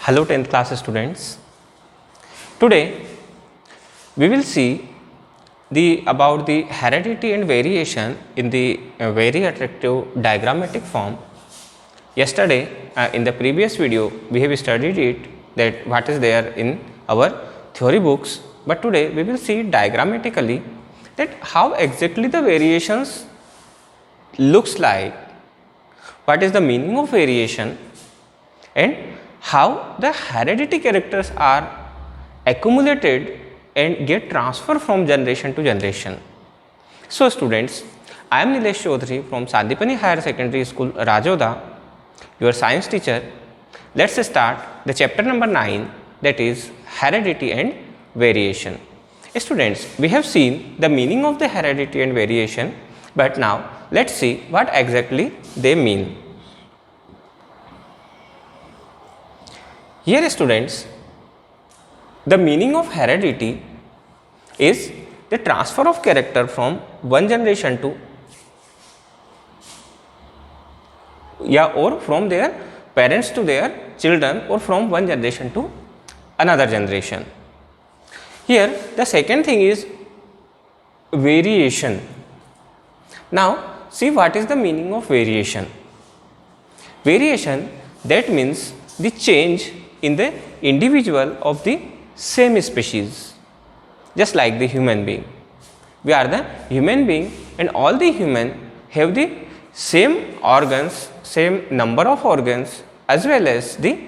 Hello 10th class students. Today we will see about the heredity and variation in the very attractive diagrammatic form. Yesterday in the previous video we have studied it, that what is there in our theory books, but today we will see diagrammatically that how exactly the variations looks like, what is the meaning of variation, and how the heredity characters are accumulated and get transferred from generation to generation. So students, I am Nilesh Chaudhary from Sandipani Higher Secondary School, Rajoda, your science teacher. Let's start the chapter number 9, that is heredity and variation. Students, we have seen the meaning of the heredity and variation, but now let's see what exactly they mean. Here students, the meaning of heredity is the transfer of character from one generation to or from their parents to their children, or from one generation to another generation. Here the second thing is variation. Now see what is the meaning of variation. Variation, that means the change in the individual of the same species, just like the human being. We are the human being, and all the human have the same organs, same number of organs, as well as the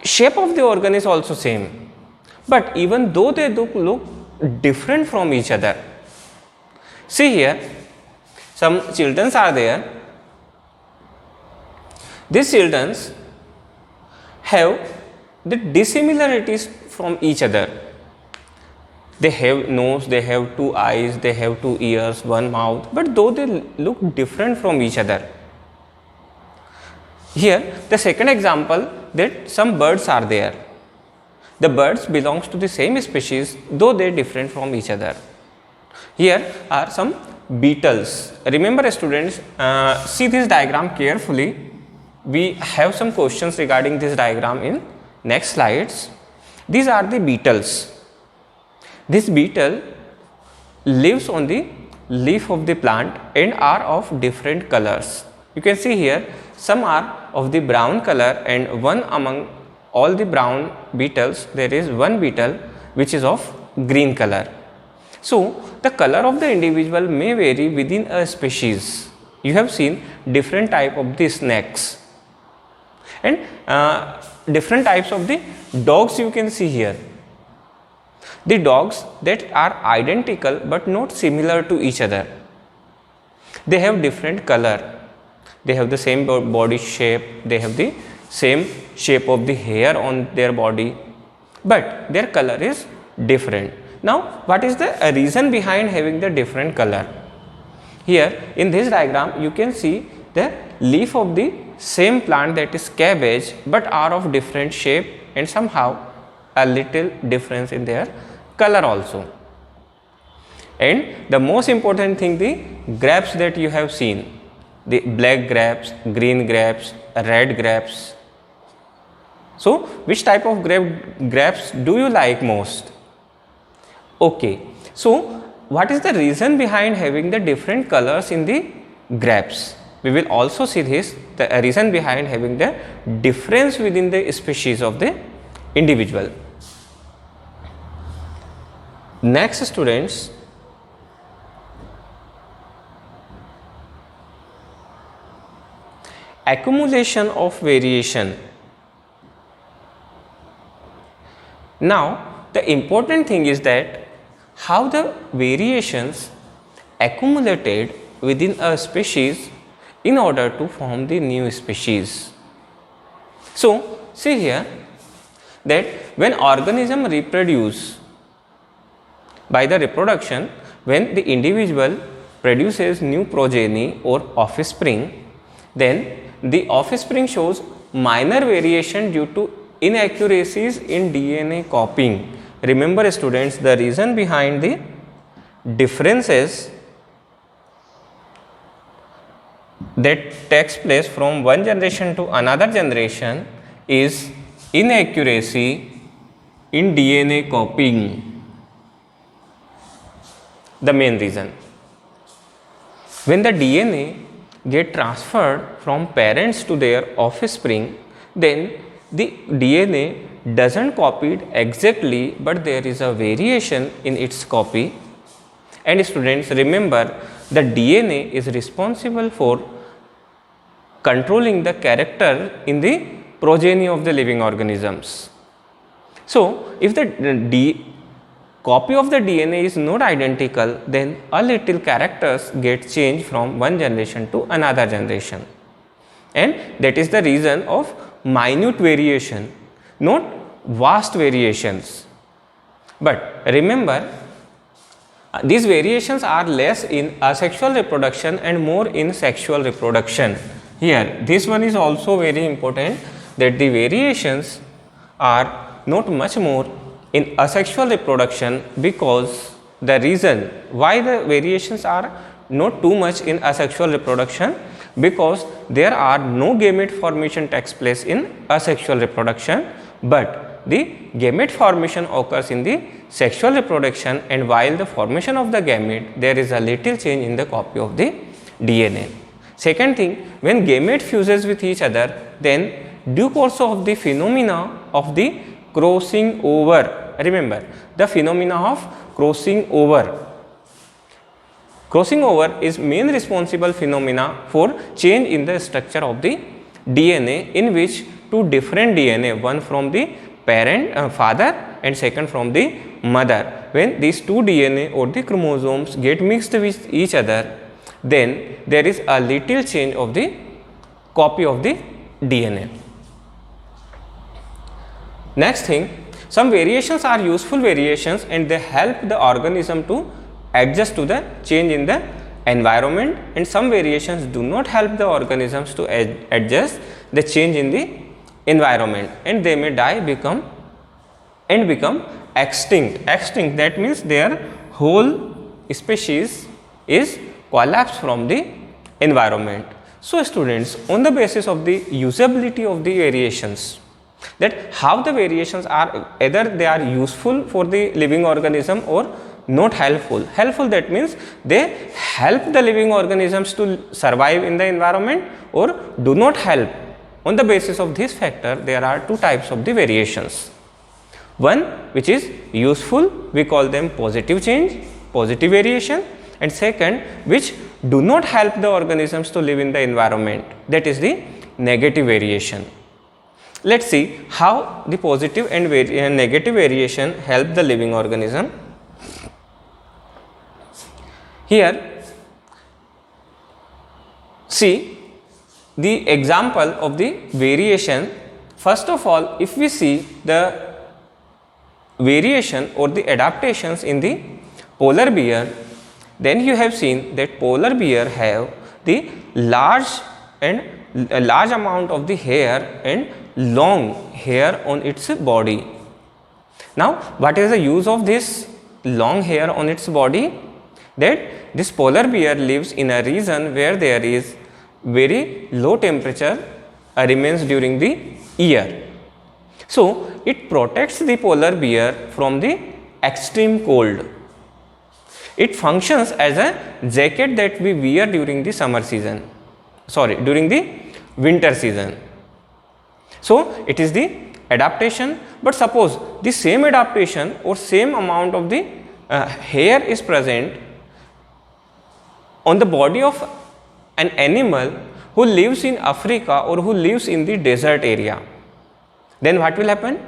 shape of the organ is also same. But even though they look different from each other, see here some children are there. These children have the dissimilarities from each other. They have nose, they have two eyes, they have two ears, one mouth, but though they look different from each other. Here the second example, that some birds are there. The birds belongs to the same species, though they are different from each other. Here are some beetles. Remember students, see this diagram carefully. We have some questions regarding this diagram in next slides. These are the beetles. This beetle lives on the leaf of the plant and are of different colors. You can see here some are of the brown color, and one among all the brown beetles there is one beetle which is of green color. So the color of the individual may vary within a species. You have seen different type of the snakes and different types of the dogs. You can see here the dogs that are identical but not similar to each other. They have different color, they have the same body shape, they have the same shape of the hair on their body, but their color is different. Now what is the reason behind having the different color? Here in this diagram you can see the leaf of the same plant, that is cabbage, but are of different shape and somehow a little difference in their color also. And the most important thing, the grapes that you have seen, the black grapes, green grapes, red grapes. So which type of grapes do you like most? Okay, so what is the reason behind having the different colors in the grapes? We will also see this, the reason behind having the difference within the species of the individual. Next students, accumulation of variation. Now the important thing is that how the variations accumulated within a species in order to form the new species. So see here that when organism reproduce by the reproduction, when the individual produces new progeny or offspring, then the offspring shows minor variation due to inaccuracies in DNA copying. Remember students, the reason behind the differences that takes place from one generation to another generation is inaccuracy in DNA copying. The main reason, when the DNA get transferred from parents to their offspring, then the DNA doesn't copy it exactly, but there is a variation in its copy. And students, remember, the DNA is responsible for controlling the character in the progeny of the living organisms. So, if the copy of the DNA is not identical, then a little characters get changed from one generation to another generation, and that is the reason of minute variation, not vast variations. But remember, these variations are less in asexual reproduction and more in sexual reproduction. Here, this one is also very important, that the variations are not much more in asexual reproduction, because the reason why the variations are not too much in asexual reproduction, because there are no gamete formation takes place in asexual reproduction, but the gamete formation occurs in the sexual reproduction, and while the formation of the gamete, there is a little change in the copy of the DNA. Second thing, when gamete fuses with each other, then due course of the phenomena of the crossing over, remember the phenomena of crossing over. Crossing over is main responsible phenomena for change in the structure of the DNA, in which two different DNA, one from the parent father and second from the mother, when these two DNA or the chromosomes get mixed with each other, then there is a little change of the copy of the DNA. Next thing, some variations are useful variations and they help the organism to adjust to the change in the environment, and some variations do not help the organisms to adjust the change in the environment, and they may die, become extinct. Extinct, that means their whole species is collapsed from the environment. So students, on the basis of the usability of the variations, that how the variations are, either they are useful for the living organism or not helpful. Helpful, that means they help the living organisms to survive in the environment, or do not help. On the basis of this factor, there are two types of the variations. One which is useful, we call them positive change, positive variation, and second which do not help the organisms to live in the environment, that is the negative variation. Let us see how the positive and negative variation help the living organism. Here, see the example of the variation. First of all, if we see the variation or the adaptations in the polar bear, then you have seen that polar bear have the large amount of the hair and long hair on its body. Now, what is the use of this long hair on its body? That this polar bear lives in a region where there is very low temperature remains during the year. So, it protects the polar bear from the extreme cold. It functions as a jacket that we wear during the summer season, during the winter season. So, it is the adaptation, but suppose the same adaptation or same amount of the hair is present on the body of an animal who lives in Africa or who lives in the desert area, then what will happen?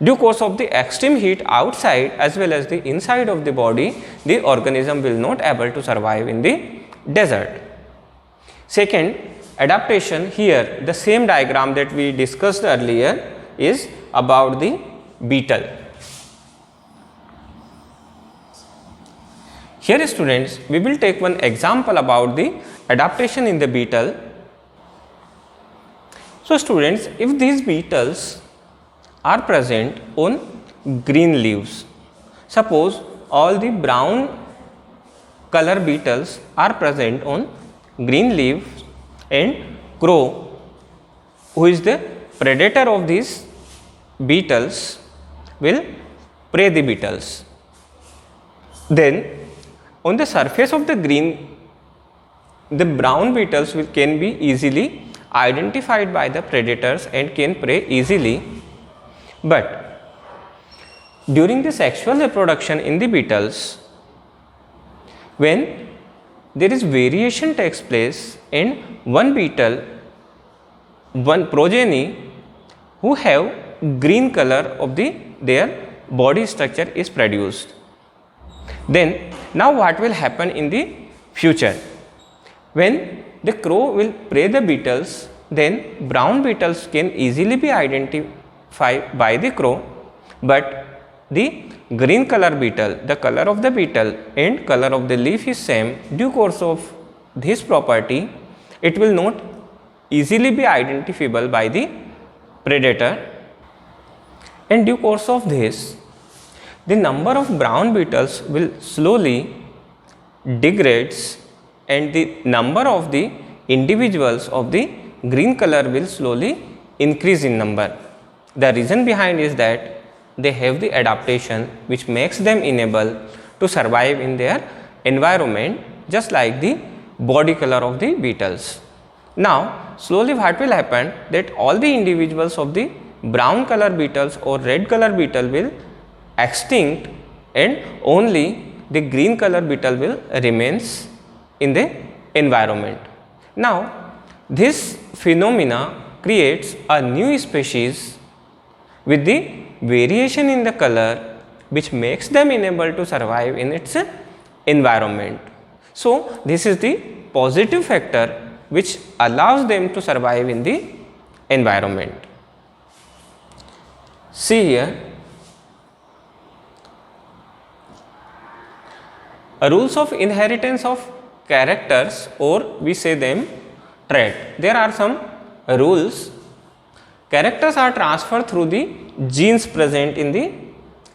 Due course of the extreme heat outside as well as the inside of the body, the organism will not able to survive in the desert. Second adaptation, here the same diagram that we discussed earlier is about the beetle. Here students, we will take one example about the adaptation in the beetle. So students, if these beetles are present on green leaves, suppose all the brown color beetles are present on green leaves, and crow, who is the predator of these beetles will prey the beetles. Then on the surface of the green, the brown beetles can be easily identified by the predators and can prey easily. But during the sexual reproduction in the beetles, when there is variation takes place and one beetle, one progeny who have green color of their body structure is produced. Then now what will happen in the future? When the crow will prey the beetles, then brown beetles can easily be identified by the crow, but the green color beetle, the color of the beetle and color of the leaf is same. Due course of this property, it will not easily be identifiable by the predator, and due course of this, the number of brown beetles will slowly degrades and the number of the individuals of the green color will slowly increase in number. The reason behind is that they have the adaptation which makes them enable to survive in their environment, just like the body color of the beetles. Now slowly what will happen, that all the individuals of the brown color beetles or red color beetle will extinct and only the green color beetle will remains in the environment. Now this phenomena creates a new species with the variation in the color which makes them unable to survive in its environment. So this is the positive factor which allows them to survive in the environment. See here, rules of inheritance of characters, or we say them trait. There are some rules. Characters are transferred through the genes present in the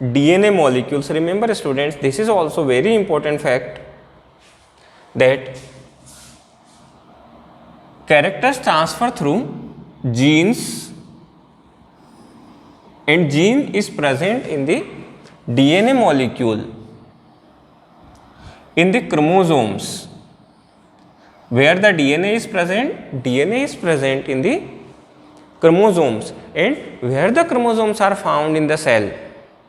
DNA molecules. Remember students, this is also very important fact, that characters transfer through genes, and gene is present in the DNA molecule in the chromosomes. Where the DNA is present? DNA is present in the chromosomes. And where the chromosomes are found in the cell?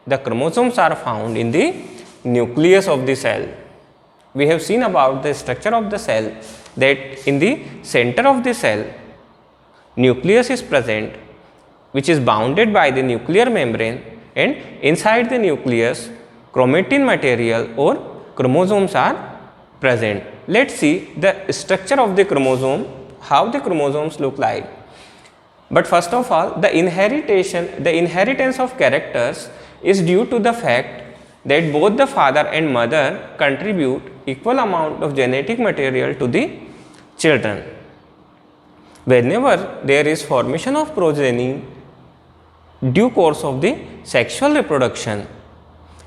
The chromosomes are found in the nucleus of the cell. We have seen about the structure of the cell, that in the center of the cell, nucleus is present, which is bounded by the nuclear membrane, and inside the nucleus chromatin material or chromosomes are present. Let us see the structure of the chromosome, how the chromosomes look like. But first of all, the inheritance of characters is due to the fact that both the father and mother contribute equal amount of genetic material to the children. Whenever there is formation of progeny due course of the sexual reproduction,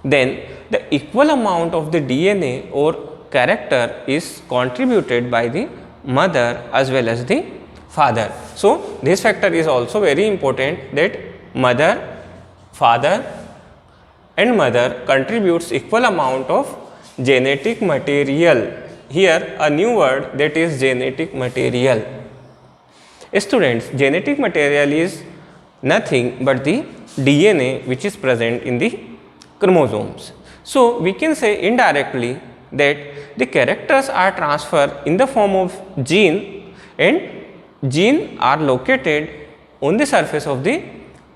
then the equal amount of the DNA or character is contributed by the mother as well as the father. So this factor is also very important, that mother, father and mother contributes equal amount of genetic material. Here a new word, that is genetic material. Students, genetic material is nothing but the DNA which is present in the chromosomes. So we can say indirectly that the characters are transferred in the form of gene, and gene are located on the surface of the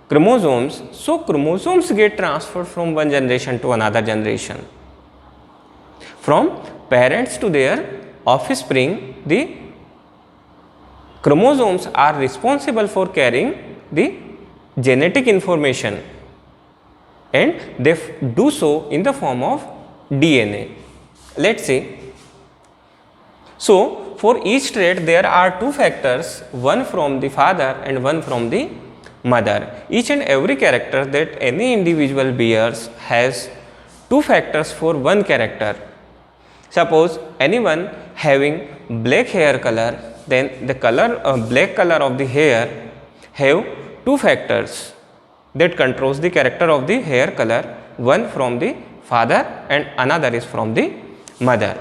chromosomes. So chromosomes get transferred from one generation to another generation. From parents to their offspring, the chromosomes are responsible for carrying the genetic information, and they do so in the form of DNA. Let us see. So for each trait there are two factors, one from the father and one from the mother. Each and every character that any individual bears has two factors for one character. Suppose anyone having black hair color, then the color black color of the hair have two factors that controls the character of the hair color, one from the father and another is from the mother.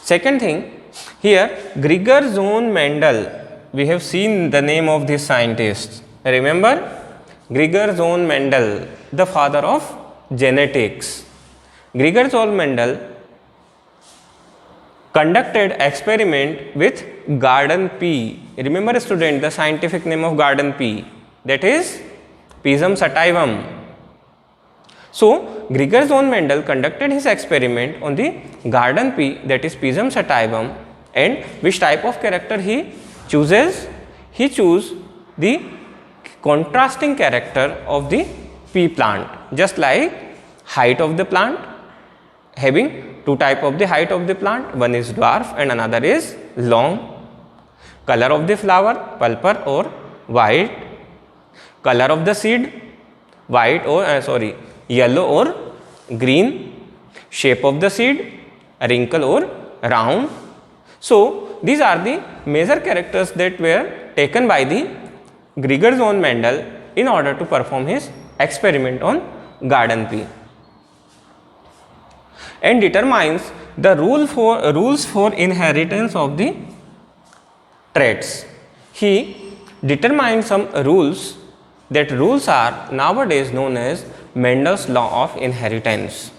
Second thing, here Gregor Sohn Mendel, we have seen the name of this scientist. Remember, Gregor Sohn Mendel, the father of genetics. Gregor Sohn Mendel conducted experiment with garden pea. Remember student, the scientific name of garden pea, that is Pisum sativum. So Gregor Sohn Mendel conducted his experiment on the garden pea, that is Pisum sativum, and which type of character he chooses? He chooses the contrasting character of the pea plant, just like height of the plant, having two type of the height of the plant, one is dwarf and another is long. Color of the flower, purple or white. Color of the seed, white or yellow or green. Shape of the seed, wrinkle or round. So these are the major characters that were taken by the Gregor Sohn Mendel in order to perform his experiment on garden pea, and determines the rules for inheritance of the traits. He determined some rules. That rules are nowadays known as Mendel's law of inheritance.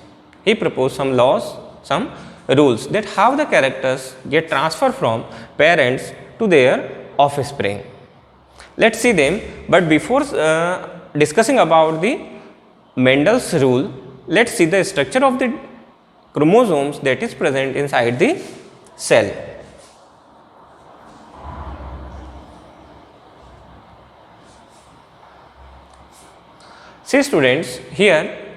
He proposed some laws, some rules, that how the characters get transferred from parents to their offspring. Let's see them, but before discussing about the Mendel's rule, let's see the structure of the chromosomes that is present inside the cell. See students, here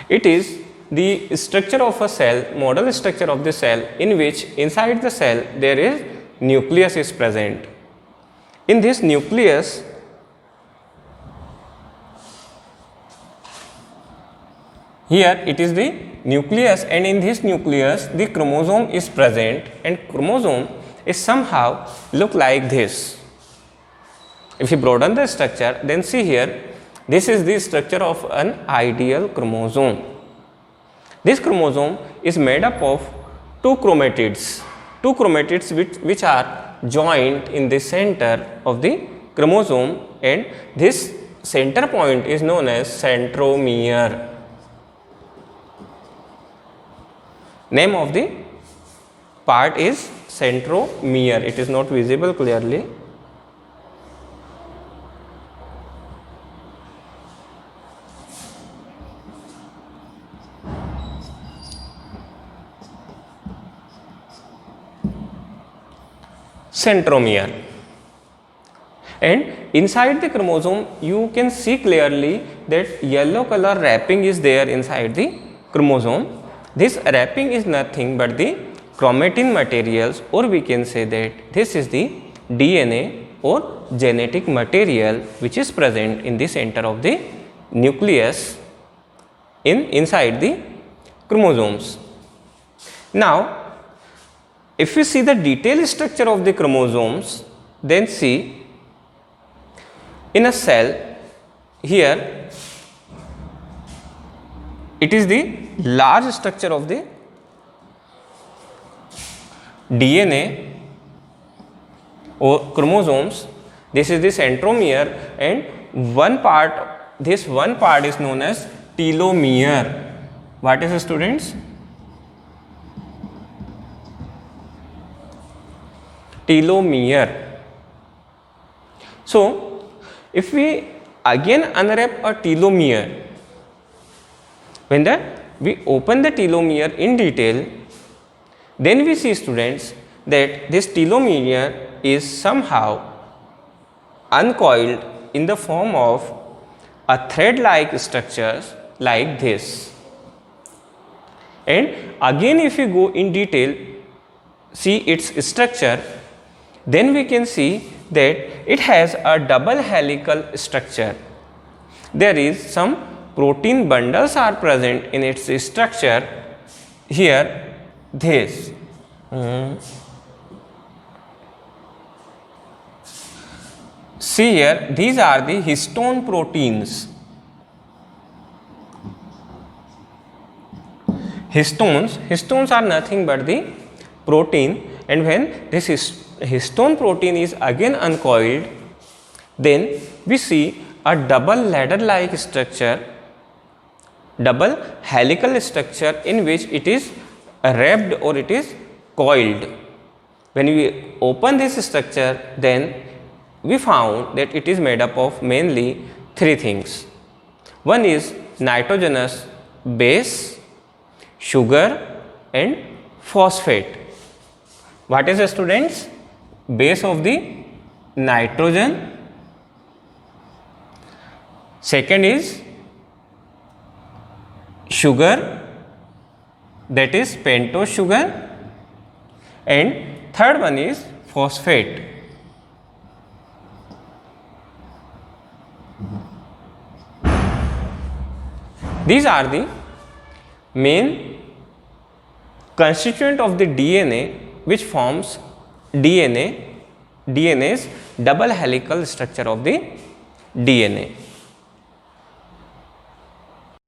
it is the structure of a cell, model structure of the cell, in which inside the cell there is nucleus is present. In this nucleus, here it is the nucleus, and in this nucleus the chromosome is present, and chromosome is somehow look like this. If you broaden the structure, then see here, this is the structure of an ideal chromosome. This chromosome is made up of two chromatids which are joined in the center of the chromosome, and this center point is known as centromere. Name of the part is centromere. It is not visible clearly. Centromere, and inside the chromosome you can see clearly that yellow color wrapping is there inside the chromosome. This wrapping is nothing but the chromatin materials, or we can say that this is the DNA or genetic material which is present in the center of the nucleus inside the chromosomes. Now if we see the detailed structure of the chromosomes, then see in a cell, here it is the large structure of the DNA or chromosomes. This is the centromere, and this one part is known as telomere. What is it, students? Telomere. So if we again unwrap a telomere, when we open the telomere in detail, then we see students that this telomere is somehow uncoiled in the form of a thread like structures like this. And again if you go in detail, see its structure, then we can see that it has a double helical structure. There is some protein bundles are present in its structure. Here this see here, these are the histone proteins. Histones are nothing but the protein, and when this histone protein is again uncoiled, then we see a double ladder like structure, double helical structure, in which it is wrapped or it is coiled. When we open this structure, then we found that it is made up of mainly three things. One is nitrogenous base, sugar and phosphate. What is the students? Base of the nitrogen. Second is sugar, that is pentose sugar, and third one is phosphate. These are the main constituent of the DNA which forms DNA's double helical structure of the DNA.